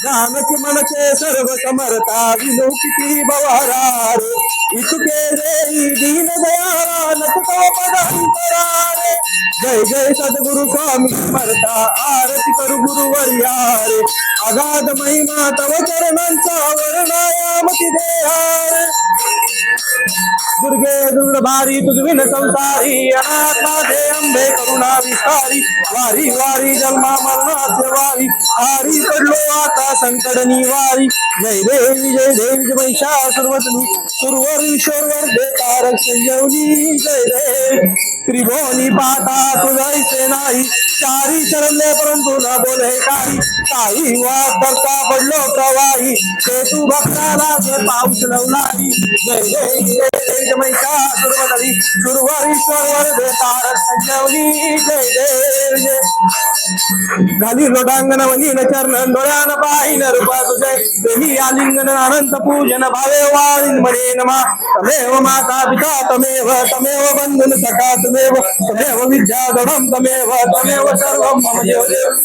जानकी मनचे सर्व समर्था विनो किती बवारा रे इतके रे दीन दयाला नटतो पदांतरा रे जय जय सद्गुरु स्वामी समर्था आरती करू गुरुवर्या रे अगाध महिमा तव चरणांचा वर्णायामती देहारे दुर्गे दुर्गभारी तुझविन संसारी अनाथ माझे अंबे करुणा विस्तारी वारी वारी जन्मा मरणाचे वारी हारी पडलो आता संकट निवारी जय देवी जय महिषासुरवदनी सुरवर देतारक संजीवनी जय देव त्रिभुवनी पाता तुझैसे नाही चारी चरले परंतु न बोले काही वाद करता पडलो प्रवाही ते तू भक्ताला पाऊस लावलाई जय जय महिषासुरवदनी सुरवर देतारक संजीवनी जय देव जय घाली लोटांगण वलीन चरण डोळ्यान पाहिन रूपा तुझे देवी आलिंगन अनंत पूजन भावे वाळीन म्हणे नमा तमेव माता पिता तमेव तमेव बंधुन सखा तमेव तमेव विद्या गणम तमेव तमेव सर्वं मम देव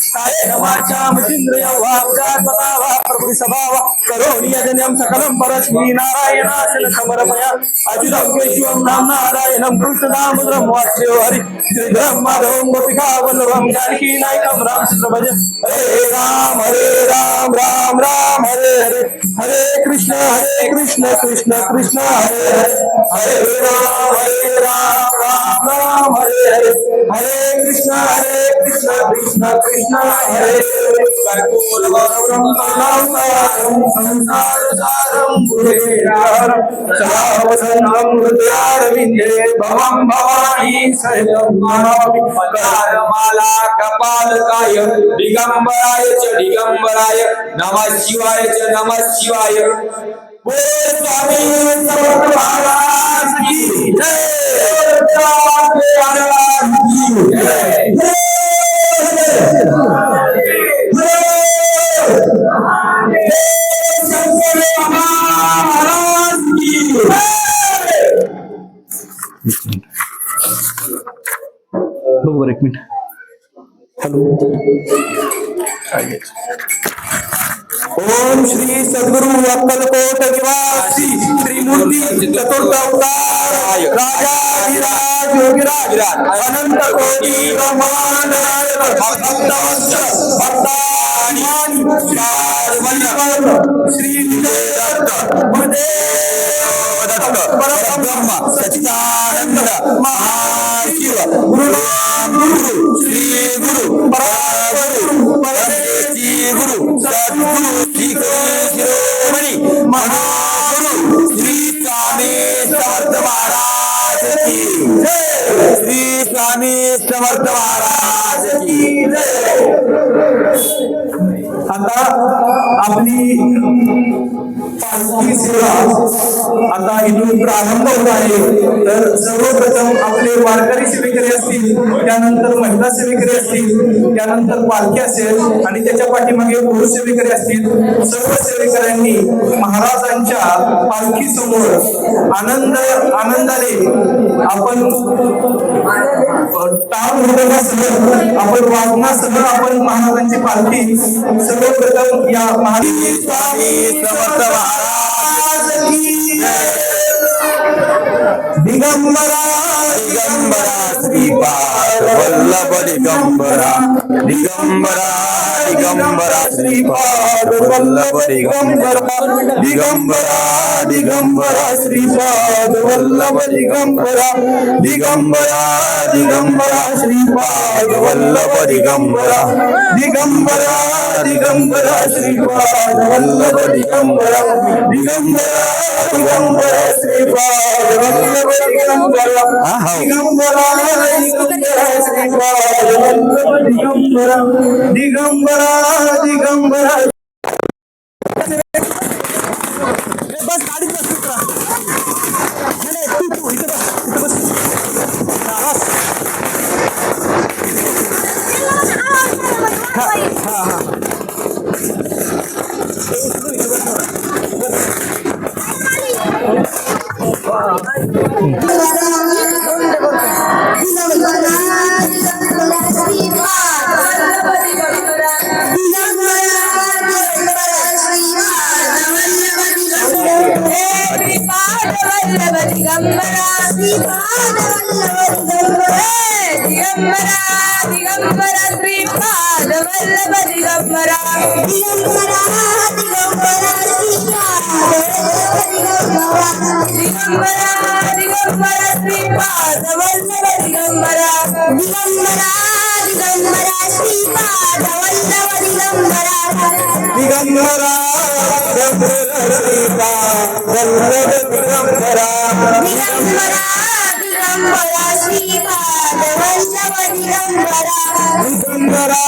कायेन वाचा मचिंद्रिय वा प्रजात्मता वा प्रभु स्वभाव करोमि यजनम सकलम परस्मै नारायणासन समर्पया अच्युतं केशवं नाम नारायणं कृष्णदामोदरं वासुदेव हरि श्रीधरं माधवं गोपिका वल्लभं जानकी नायकं रामचंद्र भज हरे राम राम राम हरे हरे हरे कृष्ण कृष्ण कृष्ण हरे हरे राम राम हरे हरे कृष्ण कृष्ण कृष्ण हरे कर्पूर गौरवं संसार सारं पुरेरारं सदा वसन्तं हृदयारविन्दे भवं भवानी सहितं नमामि माला कपालकाय दिगंबराय च दिगंबराय नमः शिवाय च नमः शिवाय बोल स्वामी समर्थ महाराज की जय स्वामी महाराज की जय शंकर महाराज की बरोबर एक मिनिट हॅलो ओम श्री सद्गुरु अक्कलकोट निवासी त्रिमूर्ती चतुर्थ अवतार राजा विराज योगीराज अनंत कोटी ब्रह्मांड नायक भक्तवत्स भक्तानी श्री विजय दत्त गुरुदेव दत्त परब्रह्म सच्चिदानंद महाशिव गुरु श्री गुरु परमगुरु परमेशी गुरु सद्गुरु श्री शिरोमणी महागुरु श्री स्वामी समर्थ महाराज की जय श्री स्वामी समर्थ महाराज की जय आता आपली पालखी सेवा आता इथून प्रारंभ होत आहे तर सर्वप्रथम आपले वारकरी सेवेकरी असतील त्यानंतर महिला सेवेकरी असतील त्यानंतर पालखी असेल आणि त्याच्या पाठीमागे पुरुष सेवेकरी असतील सर्व सेवेकऱ्यांनी महाराजांच्या पालखी समोर आनंदाने आपण टाळ मृदंगासह आपण वाजनासह आपण महाराजांची पालखी सर्वप्रथम या स्वामी समर्थ महाराज की दिगंबरा दिगंबरा श्रीपाद वल्लभ दिगंबरा दिगंबरा दिगंबरा श्रीपाद वल्लभ दिगंबरा दिगंबरा दिगंबरा श्रीपाद वल्लभ दिगंबरा दिगंबरा दिगंबरा श्रीपाद वल्लभ दिगंबरा दिगंबरा दिगंबरा श्रीपाद वल्लभ दिगंबरा दिगंबरा दिगंबरा श्रीपाद वल्लभ दिगंबरा दिगंबरा दिगंबरा श्रीपाद वल्लभ दिगंबरा दिगंबरा दिगंबरा बस गाडी बस तू इथं बस वल्लभ दिगंबरा दिगंबरा दिगंबरा श्रीपाद वल्लभ दिगंबरा दिगंबरा दिगंबरा श्रीपाद वल्लभ दिगंबरा दिगंबरा दिगंबरा दिगंबरा श्रीपाद वल्लभ दिगंबरा दिगंबरा दिगंबरा श्रीपाद वल्लभ दिगंबरा दिगंबरा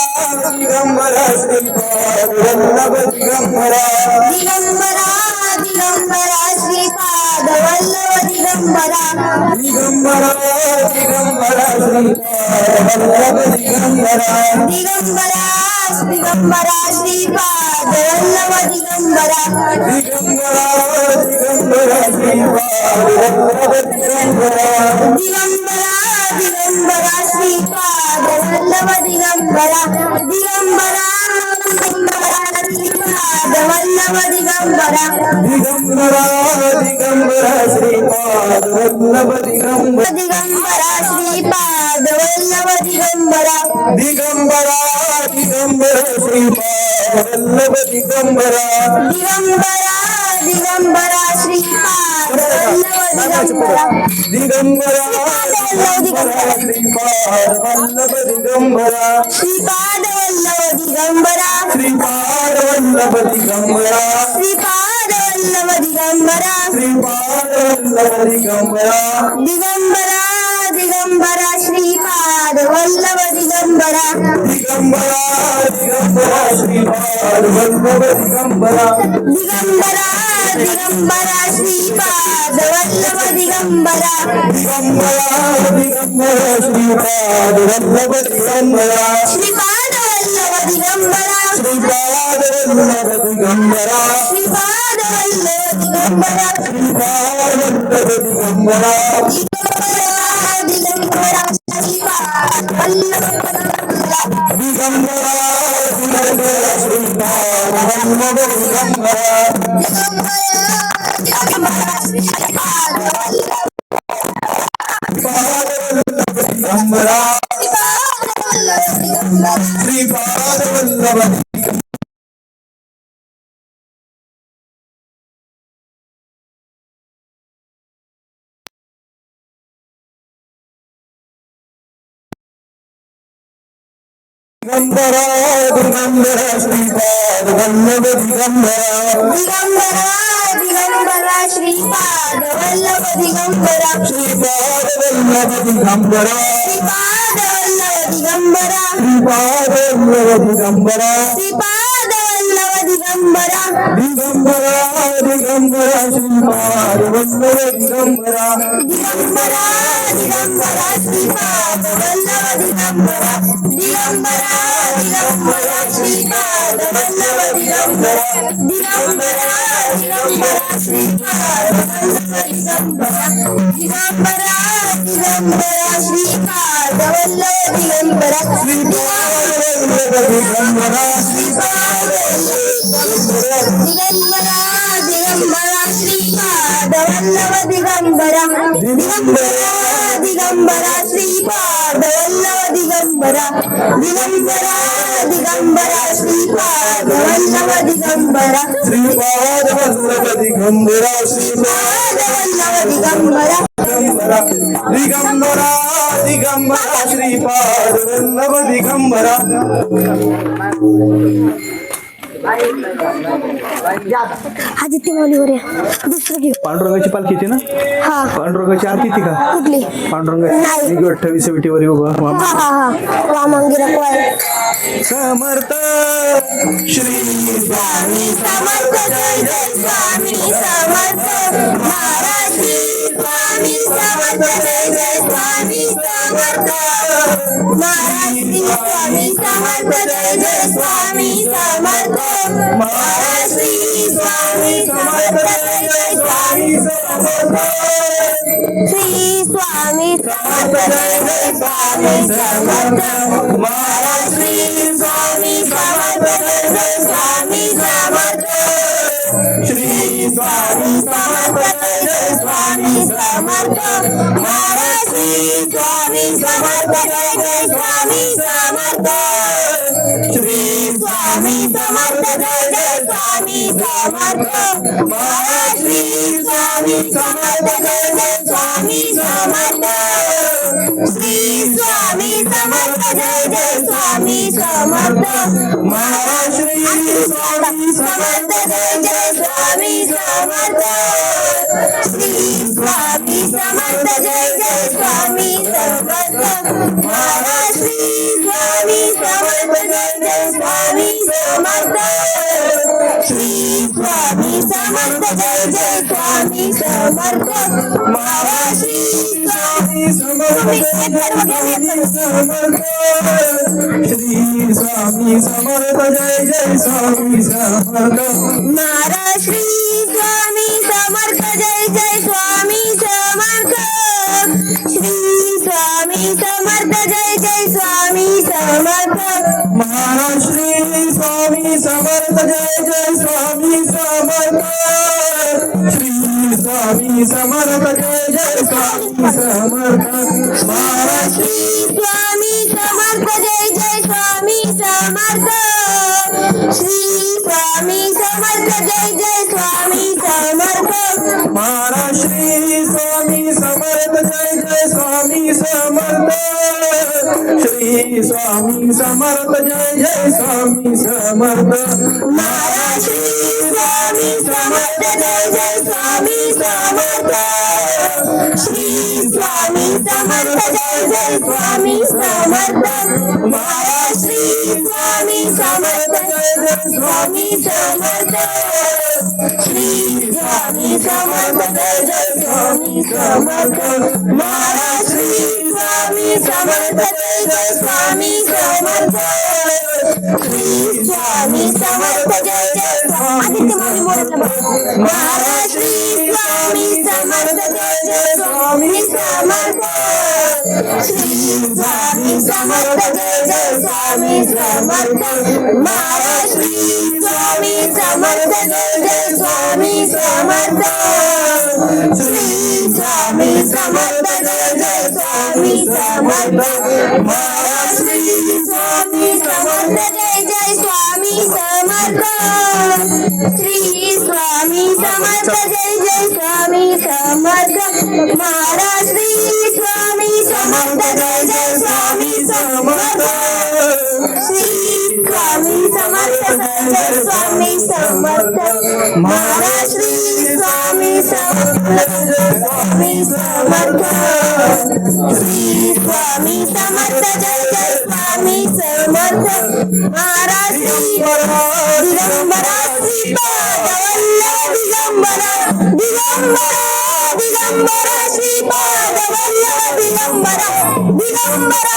दिगंबरा श्रीपाद वल्लभ दिगंबरा दिगंबरा दिगंबरा श्रीपाद वल्लभ दिगंबरा दिगंबरा दिगंबरा श्रीपाद वल्लभ दिगंबरा दिगंबरा दिगंबरा श्रीपाद वल्लभ दिगंबरा दिगंबरा दिगंबरा श्रीपाद वल्लभ दिगंबरा दिगंबरा दिगंबरा श्रीपाद वल्लभ दिगंबरा दिगंबरा दिगंबरा श्रीपाद वल्लभ दिगंबरा दिगंबरा श्रीपाद वल्लभ दिगंबरा दिगंबरा दिगंबरा श्रीपाद वल्लभ दिगंबरा दिगंबरा दिगंबरा श्रीपाद वल्लभ दिगंबरा दिगंबरा श्रीपाद वल्लभ दिगंबरा श्रीपाद वल्लभ दिगंबरा श्रीपाद वल्लभ दिगंबरा श्रीपाद वल्लभ दिगंबरा श्रीपाद वल्लभ दिगंबरा दिगंबरा दिगंबरा श्रीपाद वल्लभ दिगंबरा दिगंबरा दिगंबरा श्रीपाद वल्लभ दिगंबरा दिगंबरा दिगंबरा श्रीपाद वल्लभ दिगंबरा दिगंबरा दिगंबरा श्रीपाद वल्लभ दिगंबरा श्रीपाद वल्लभ दिगंबरा श्रीपाद वल्लभ दिगंबरा श्रीपाद वल्लभ दिगंबरा श्रीपाद वल्लभ दिगंबरा दिगंबरा श्रीपाद वल्लभ दिगंबरा दिगंबरा श्रीपाद वल्लभ दिगंबरा दिगंबरा श्रीपाद वल्लभ दिगंबरा श्रीपाद वल्लभ दिगंबरा दिगंबरा श्रीपाद वल्लभ दिगंबरा दिगंबरा दिगंबरा श्रीपाद वल्लभ दिगंबरा श्रीपाद वल्लभ दिगंबरा श्रीपाद वल्लभ दिगंबरा श्रीपाद वल्लभ दिगंबरा श्रीपाद वल्लभ दिगंबरा दिगंबरा दिगंबरा श्रीपाद वल्लभ दिगंबरा दिगंबरा दिगंबरा श्रीपाद वल्लभ दिगंबरा दिगंबरा दिगंबरा श्रीपाद वल्लभ दिगंबरा दिगंबरा दिगंबरा श्रीपाद वल्लभ दिगंबरा दिगंबरा दिगंबरा श्रीपाद वल्लभ दिगंबरा दिगंबरा दिगंबरा दिगंबरा श्रीपाद वल्लभ दिगंबरा दिगंबरा दिगंबरा श्रीपाद वल्लभ दिगंबरा दिगंबरा दिगंबरा श्रीपाद वल्लभ दिगंबरा श्रीपाद वल्लभ दिगंबरा श्रीपाद वल्लभ दिगंबरा दिगंबरा दिगंबरा श्रीपाद वल्लभ दिगंबरा आदित्य मौलीवर दुसरं घेऊ पांडुरंगाची पालखी येते ना हा पांडुरंगाची आरती येते का कुठली पांडुरंगाची 28 विटीवर उभा हा हा हा वामंगिरा कोय समर्थ श्री स्वामी समर्थ जय जय स्वामी समर्थ महाराज श्री स्वामी समर्थ जय जय स्वामी समर्थ महाराज श्री स्वामी समर्थ जय जय स्वामी समर्थ महाराज श्री स्वामी समर्थ जय जय स्वामी समर्थ श्री स्वामी समर्थ जय जय स्वामी समर्थ महाराज श्री स्वामी समर्थ जय जय स्वामी समर्थ श्री स्वामी समर्थ जय जय स्वामी समर्थ महाराज श्री स्वामी समर्थ जय जय स्वामी समर्थ श्री स्वामी समर्थ जय जय स्वामी समर्थ महाराज श्री स्वामी समर्थ जय जय स्वामी समर्थ श्री स्वामी समर्थ जय जय स्वामी समर्थ महाराज श्री स्वामी समर्थ जय जय स्वामी समर्थ श्री स्वामी समर्थ जय जय स्वामी समर्थ महाराज श्री स्वामी समर्थ जय जय स्वामी समर्थ श्री स्वामी समर्थ जय जय स्वामी समर्थ महाराज श्री स्वामी समर्थ श्री स्वामी समर्थ जय जय स्वामी समर्थ महाराज श्री स्वामी समर्थ जय जय स्वामी समर्थ श्री स्वामी समर्थ जय जय स्वामी समर्थ महाराज श्री स्वामी समर्थ जय जय स्वामी समर्थ श्री स्वामी समर्थ जय जय स्वामी समर्थ महाराज श्री स्वामी समर्थ जय जय स्वामी समर्थ श्री स्वामी समर्थ जय जय स्वामी समर्थ महाराज श्री स्वामी समर्थ जय जय स्वामी समर्थ श्री स्वामी समर्थ जय जय स्वामी समर्थ महाराज श्री स्वामी समर्थ जय जय स्वामी समर्थ श्री स्वामी समर्थ जय जय स्वामी समर्थ महाराज श्री स्वामी समर्थ जय जय स्वामी समर्थ श्री स्वामी समर्थ जय जय स्वामी समर्थ महाराज श्री स्वामी समर्थ जय जय स्वामी समर्थ श्री स्वामी समर्थ जय जय आदित्य मामी बोलत महाराज श्री स्वामी समर्थ जय जय स्वामी समर्थ श्री स्वामी समर्थ जय जय स्वामी समर्थ महाराज श्री स्वामी समर्थ जय जय स्वामी समर्थ श्री स्वामी समर्थ जय जय स्वामी समर्थ महाराज श्री स्वामी समर्थ जय जय स्वामी समर्थ श्री स्वामी समर्थ जय जय स्वामी समर्थ महाराज श्री स्वामी समर्थ जय जय स्वामी समर्थ श्री स्वामी समर्थ जय जय स्वामी समर्थ महाराज श्री स्वामी समर्थ स्वामी समर्थ श्री स्वामी समर्थ जय जय स्वामी समर्थ महाराज श्री दिगंबरा श्रीपाद वल्लभ दिगंबरा दिगंबरा दिगंबरा श्रीपाद वल्लभ दिगंबरा दिगंबरा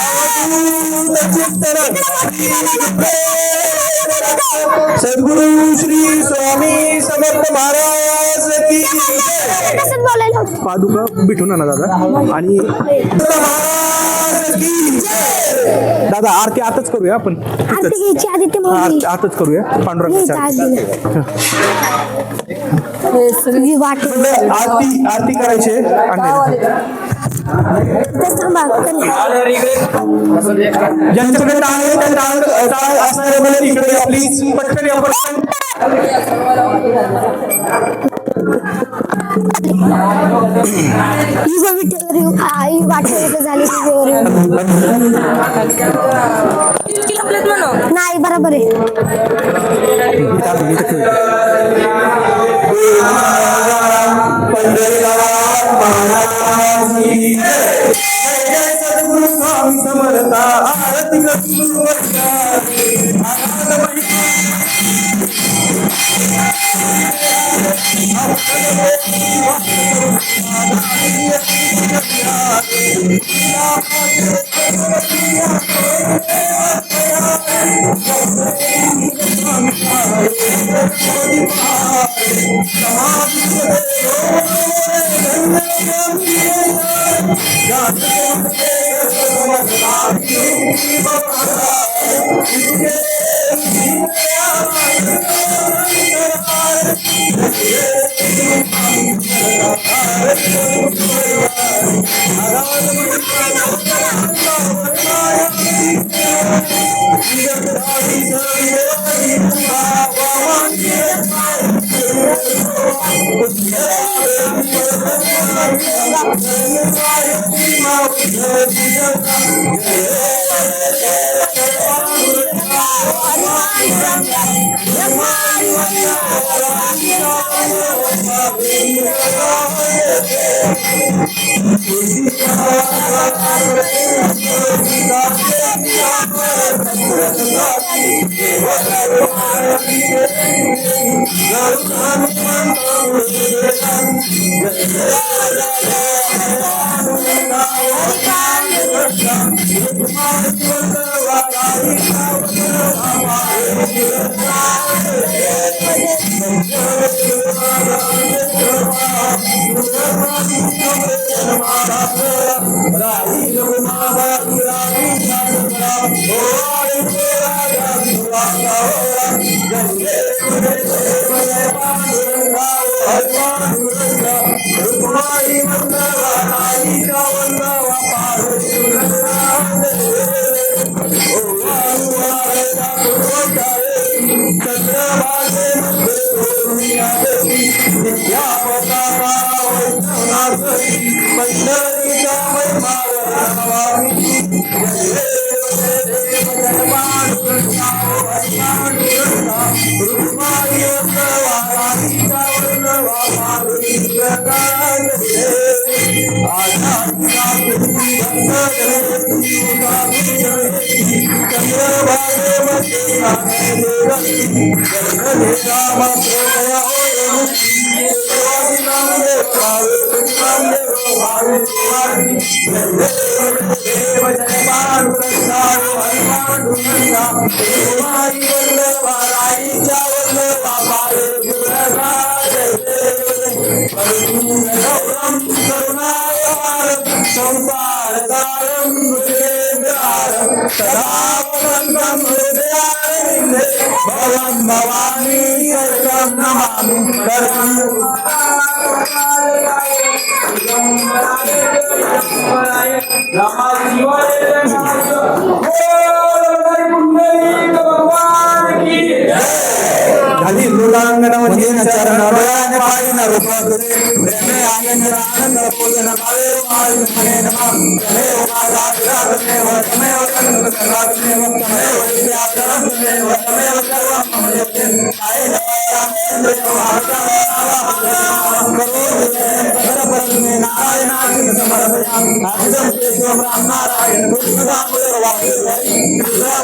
सद्गुरु श्री स्वामी समर्थ महाराज की जय. कसं बोलायला होतं? पादुका भेटून ना दादा आणि महाराज की जय. दादा आरती आताच करूया आपण आरती घ्यायची आदित्य माऊली आरती आताच करूया पांडुरंगाची आरती. सगळी वाट आरती आरती करायची आहे. आणि थांबा ज्यांच्याकडे टाळ आहे त्या टाळ असणारे मुलं इकडे या प्लीज पटकन या पटकन. युग विठ्ठल आई वाट झाली नाही बरोबर आहे पंढरीनाथ महाराज की जय. जय जय सद्गुरु स्वामी समर्थ आरती खाली लोलांगणामध्ये चरणाने पाहिन रूपातुरे प्रेमे आनंद आनंद पूजन भावे माय मने नमः तमेव मादाग्रह तमेव तमेव तमेव तमेव तमेव विद्याधरं तमेव तमेव सर्वं मम यते आय परमे नारायणाय समर्पयामि आदिदं केशवं राम नारायण कृष्णदामोदर वासुदेव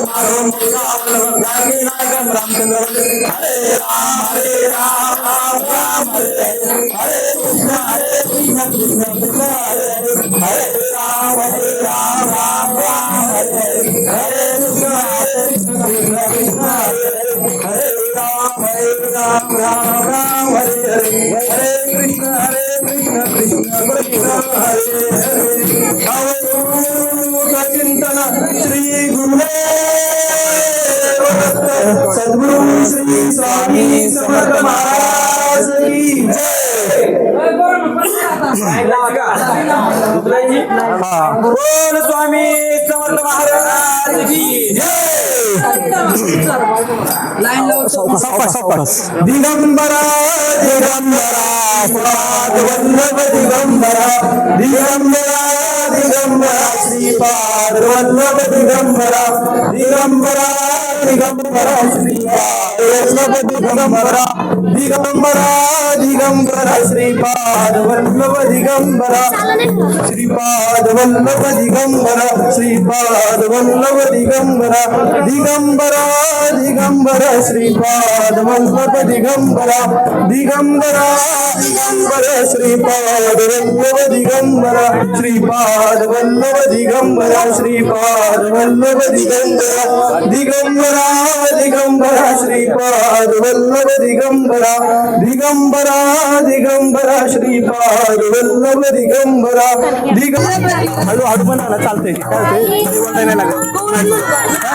माधवं मुरावलं जानकी नायकं रामचंद्र हरे राम राम हरे हरे कृष्ण कृष्ण कृष्ण हरे हरे राम राम हरे हरे कृष्ण कृष्ण कृष्ण हरे राम राम हरे हरे कृष्ण कृष्ण कृष्ण हरे हरे अवधूत चिंतन श्री गुरुदेव दत्त सद्गुरु श्री स्वामी समर्थ महाराज की जय। बोल स्वामी समर्थ महाराज की जय। दिगंबरा दिगंबरा पाद वल्लभ दिगंबरा दिगंबरा दिगंबरा श्रीपाद वल्लभ दिगंबरा दिगंबरा दिगंबरा श्रीपाद वल्लभ दिगंबरा दिगंबरा दिगंबरा श्रीपाद वल्लभ दिगंबरा श्रीपाद वल्लभ दिगंबरा श्रीपाद वल्लभ दिगंबरा दिगंबरा दिगंबरा श्रीपाद वल्लभ दिगंबरा दिगंबरा दिगंबरा श्रीपाद वल्लभ दिगंबरा श्रीपाद वल्लभ दिगंबरा श्रीपाद वल्लभ दिगंबरा दिगंबरा दिगंबरा श्रीपाद वल्लभ दिगंबरा दिगंबरा दिगंबरा श्रीपाद वल्लभ दिगंबरा दिगंबरा हळू हळू म्हणा चालतंय काय होतंय नाही लागत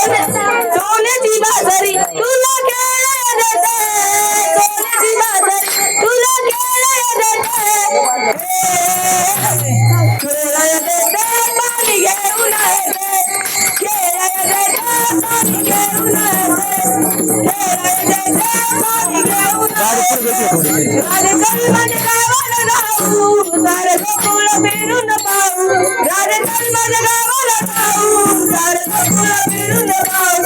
सोन्याची बाजारी तुला खेळ देते, सोन्याची बाजारी तुला खेळ देते, खेळ देते पाणी घेऊन येते, खेळ देते पाणी घेऊन येते, खेळ देते पाणी घेऊन येते. अरे चल माझ्या गावाला जाऊ, सारे गोकुळ फिरून पाहू, अरे चल माझ्या गावाला जाऊ, सारे गोकुळ फिरून पाहू,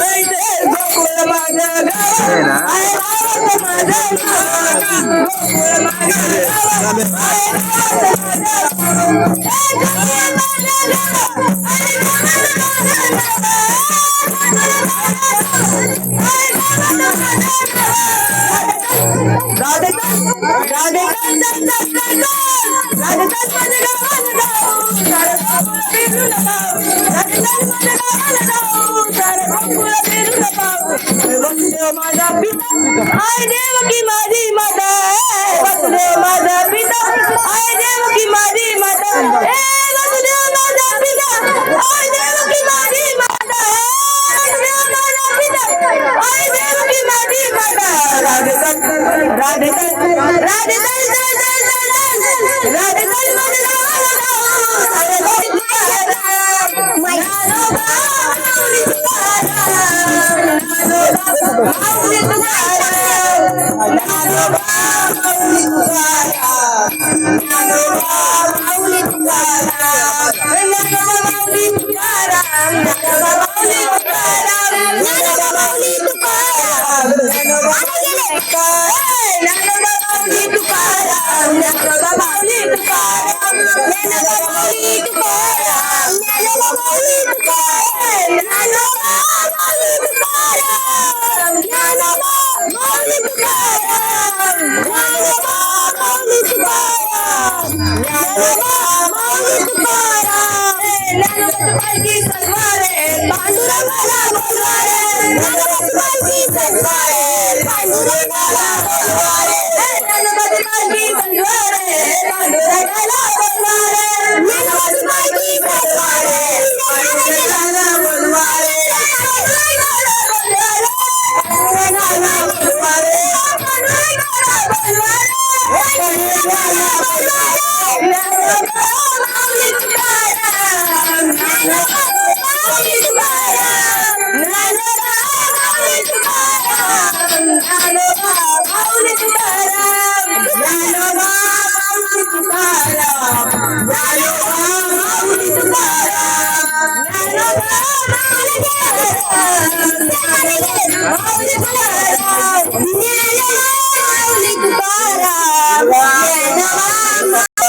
गोकुळ माझ्या गावाला आहे, गावात माझ्या गावाला, गोकुळ माझ्या गावाला आहे, गावात माझ्या गावाला, गोकुळ माझ्या गावाला, अरे गावात माझ्या गावाला, राधे राधे माझा पिता आय देवकी माझी माता, वसुदेव माझा पिता आय देवकी माझी माता, हे वसुदेव माझा पिता आय देवकी माझी माता, वसुदेव माझा पिता आय देवकी माझी माता. राधे राधे राधे राधे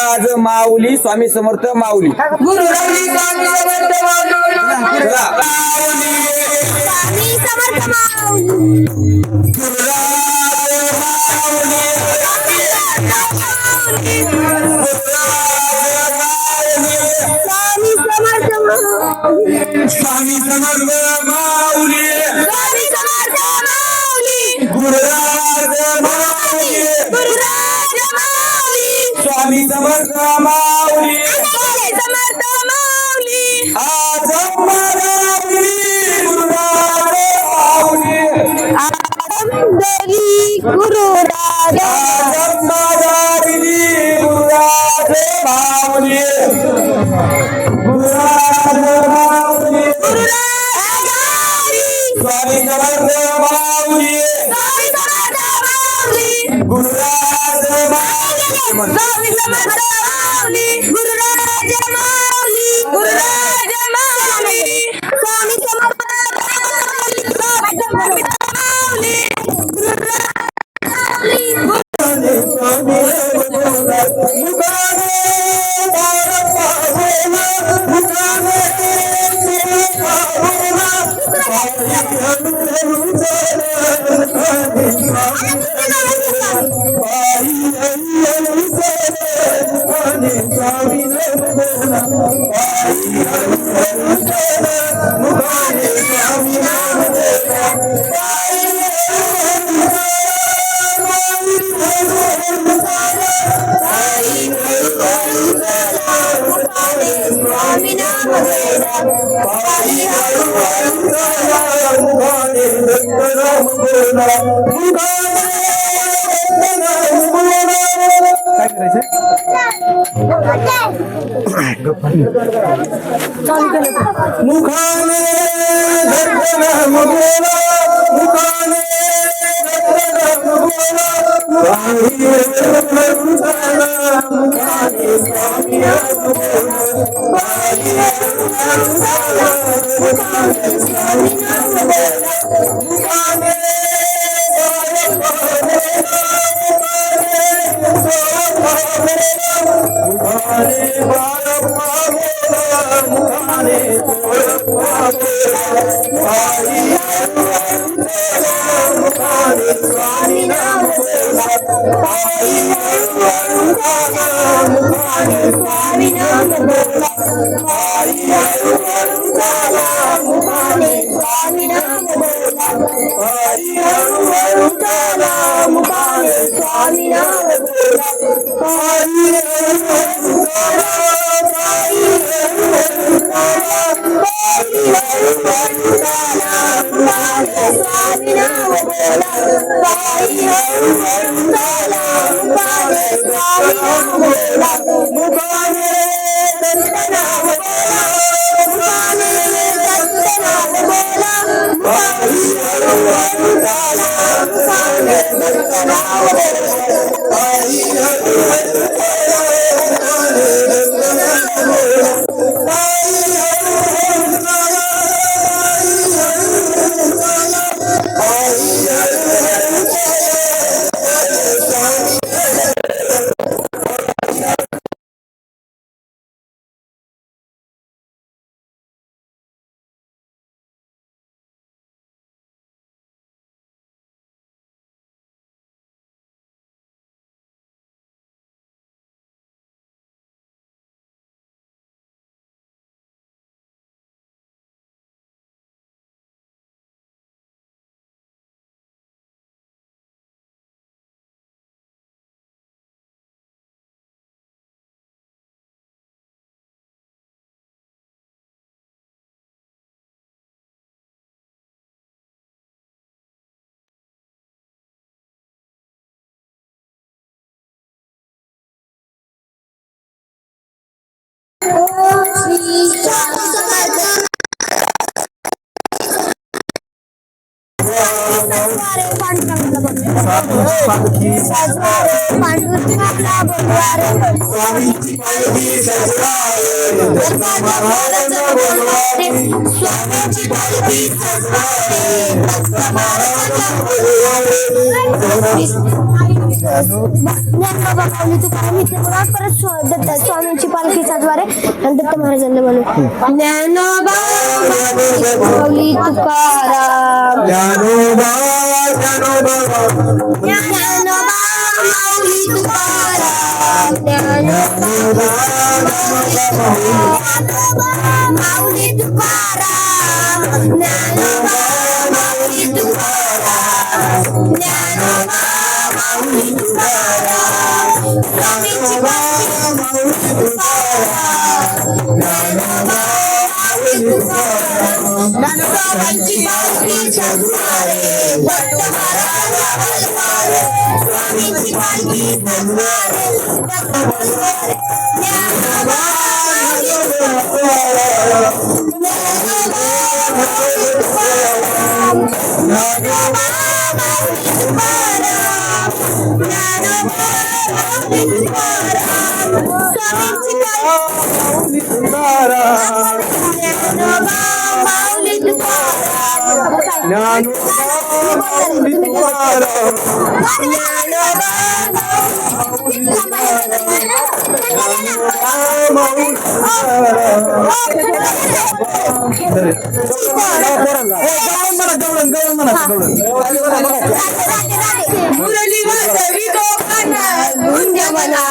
आज माऊली स्वामी समर्थ माऊली गुरु रवी स्वामी समर्थ माऊली. चला. स्वामी समर्थ माऊली. स्वामी समर्थ माऊली. स्वामी समर्थ माऊली स्वामी समर्थ माऊली. गुरुराज माऊली गुरुराज माऊली. स्वामी समर्थ माऊली स्वामी समर्थ माऊली. आज माऊली गुरुराज माऊली देवी गुरुराज आज माऊली गुरुराज माऊली गुरुराज माऊली गुरुराज माऊली. स्वामी समर्थ माऊली स्वामी समर्थ माऊली. गुरुराज माऊली स्वामी समर्थ माऊली. गुरुराज माऊली. गुरुराज माऊली. स्वामी नाम काय करायचं मुखाने दर्शन बोला मुखाने दर्शन बोला स्वामी मुखाने स्वामी स्वामींची पालखी सातवारे आणि दत्त महाराजांना म्हणून ज्ञानोबा माऊली तुकाराम ज्ञानोबा ज्ञानोबा ज्ञानोबा माऊली तुकाराम ज्ञानोबा माऊली तुकाराम ज्ञानोबा माऊली तुकाराम ज्ञानोबा माऊली तुकाराम स्वामींची पालखी ज्ञानोबा माऊली तुकाराम ज्ञानोबांची पालखी सातवारे दत्त महाराजा बलवारे स्वामींची पालखी सातवारे दत्त बलवारे ज्ञानोबा माऊली तुकाराम ज्ञानोबा माऊली तुकाराम ज्ञानोबा माऊली तुकाराम ज्ञानोबा माऊली तुकाराम स्वामींची पालखी तुकाराम ज्ञानोबा माऊली तुकाराम ज्ञानोबा माऊली तुकाराम ज्ञानोबा माऊली माऊली मुरली वाजवी गोपाना गुंजवना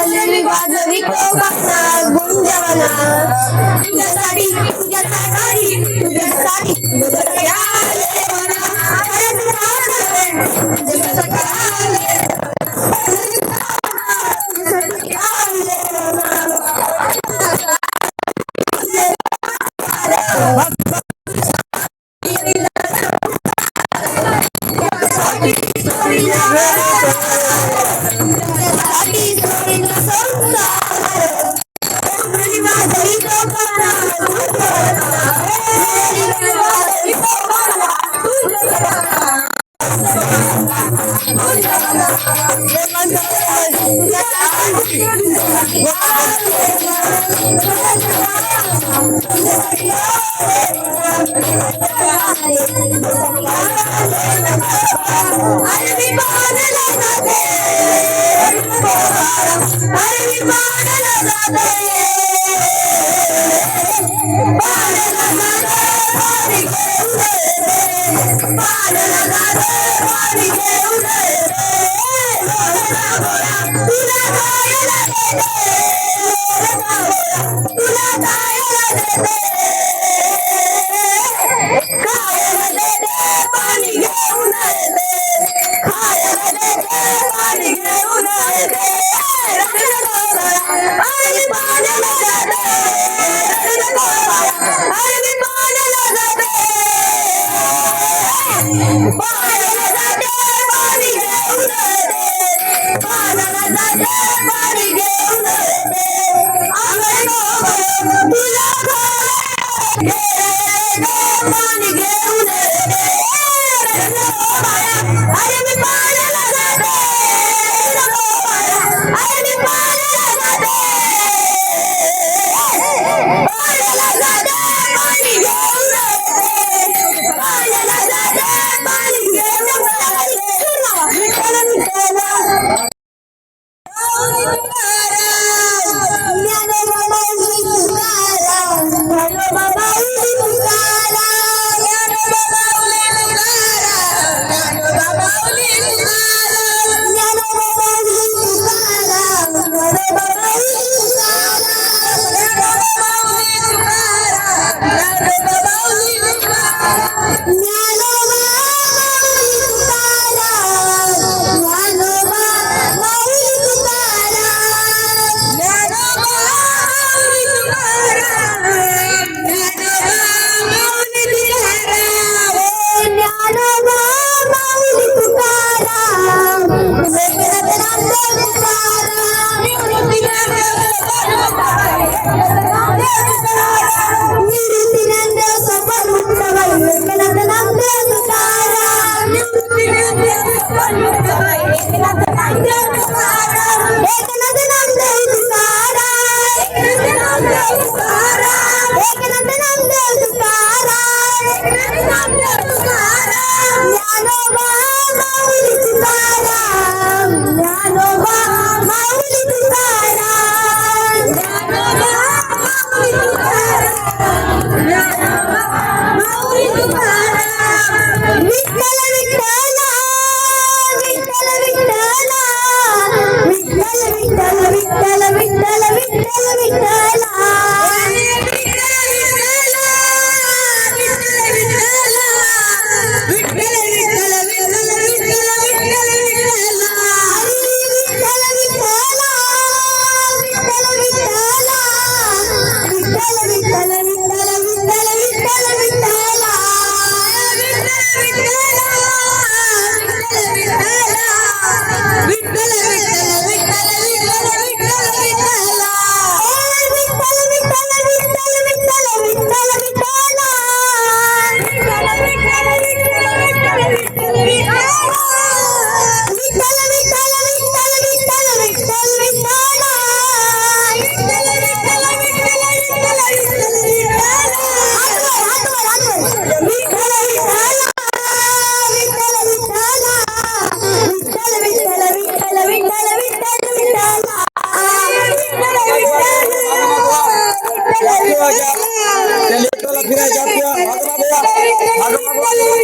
मुरली वाजवी गोपाना गुंजवना तुझ्यासाठी तुझ्यासाठी तुझ्यासाठी तुझ्यासाठी आले मना अरे तुझ्यासाठी आले तुझ्यासाठी आले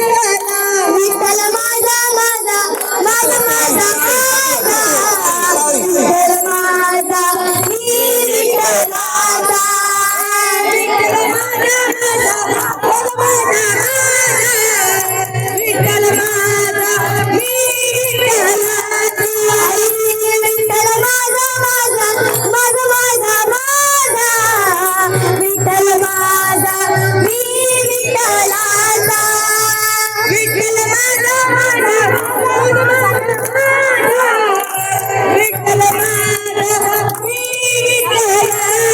विठ्ठल माझा माझा माझा माझा विठ्ठल माझा मी विठ्ठलाचा विठ्ठल माझा विठ्ठल माझा मी विठ्ठलाचा विठ्ठल माझा माझा माझा माझा माझा विठ्ठल माझा मी विठ्ठलाचा विठ्ठल माझा माझा विठ्ठल माझा मी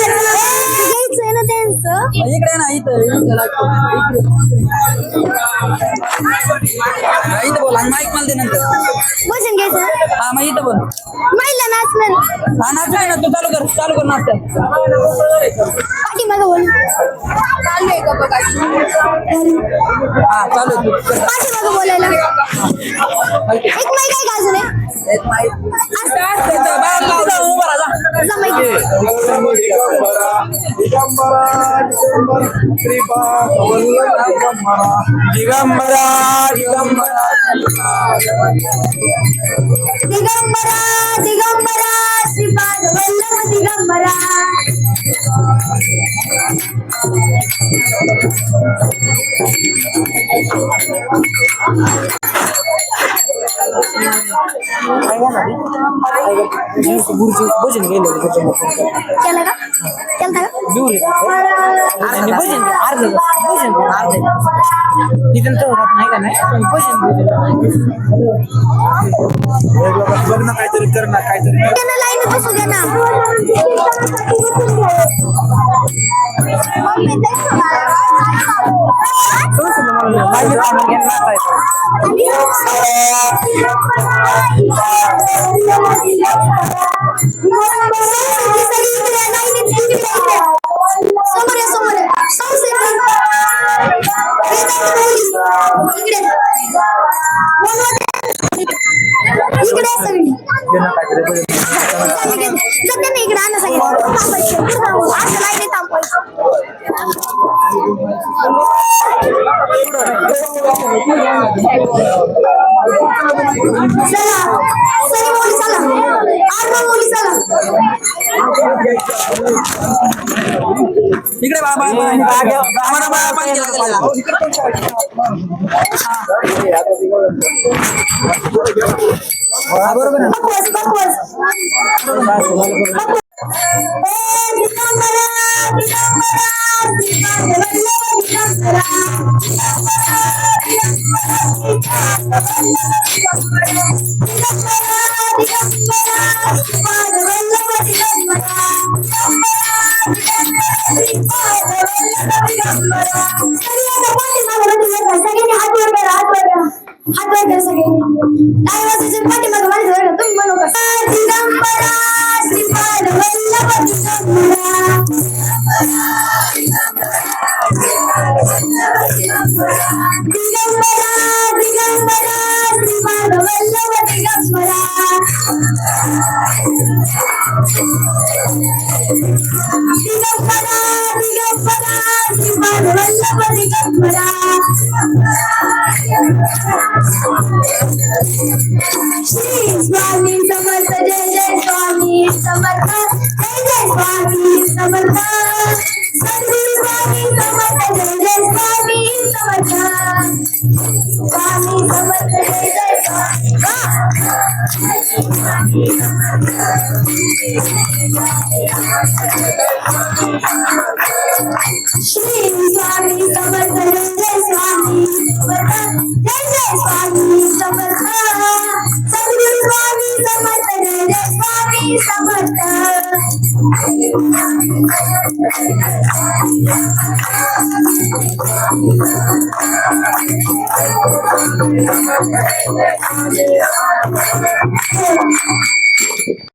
विठ्ठलाचा ना त्यांचं इकडे ना इथं बोल आणि माईक मला दे नंतर भजन घ्यायचं हा मग इथं बोल महिला नाचणार हा नाच ना तू चालू कर नाचतं पाठीमागं बोल चालू आहे का बघा हा चालू आहे तू कर. पाठीमागं बोलायला एक माईक आहे का अजून एक माईक इथं बाहेर लाव जा, उभा राहा जा. जा माईक दिगंबरा दिगंबरा दिगंबरा दिगंबरा श्रीपाद वल्लभ दिगंबरा भजन गेले केलं का केलता का भजन अर्धे तिथं तर नाही का नाही भजन लग्न काहीतरी कर ना काहीतरी त्यांना लाईन बसू द्या ना समोर या समोर इकडे सगळी सध्या इकडे आणा सगळं असं लाईन चला सरी मुली चला आठ मुली चला इकडे बाबा बरोबर आहे. बकवास बकवास हात वर करा सगळे काय वाजायचे पाठीमागं माझ्या जवळ तुम्ही म्हणू का दिगंबरा श्रीपाद वल्लभ दिगंबरा दिगंबरा श्रीपाद वल्लभ दिगंबरा दिगंबरा दिगंबरा श्रीपाद वल्लभ दिगंबरा श्री स्वामी समर्थ जय जय स्वामी समर्थ जय जय स्वामी समर्थ सद्गुरु स्वामी समर्थ जय जय स्वामी समर्थ स्वामी समर्थ जय जय श्री स्वामी समर्थ जय जय स्वामी समर्थ जय जय स्वामी समर्थ सद्गुरु स्वामी समर्थ जय जय स्वामी समर्थ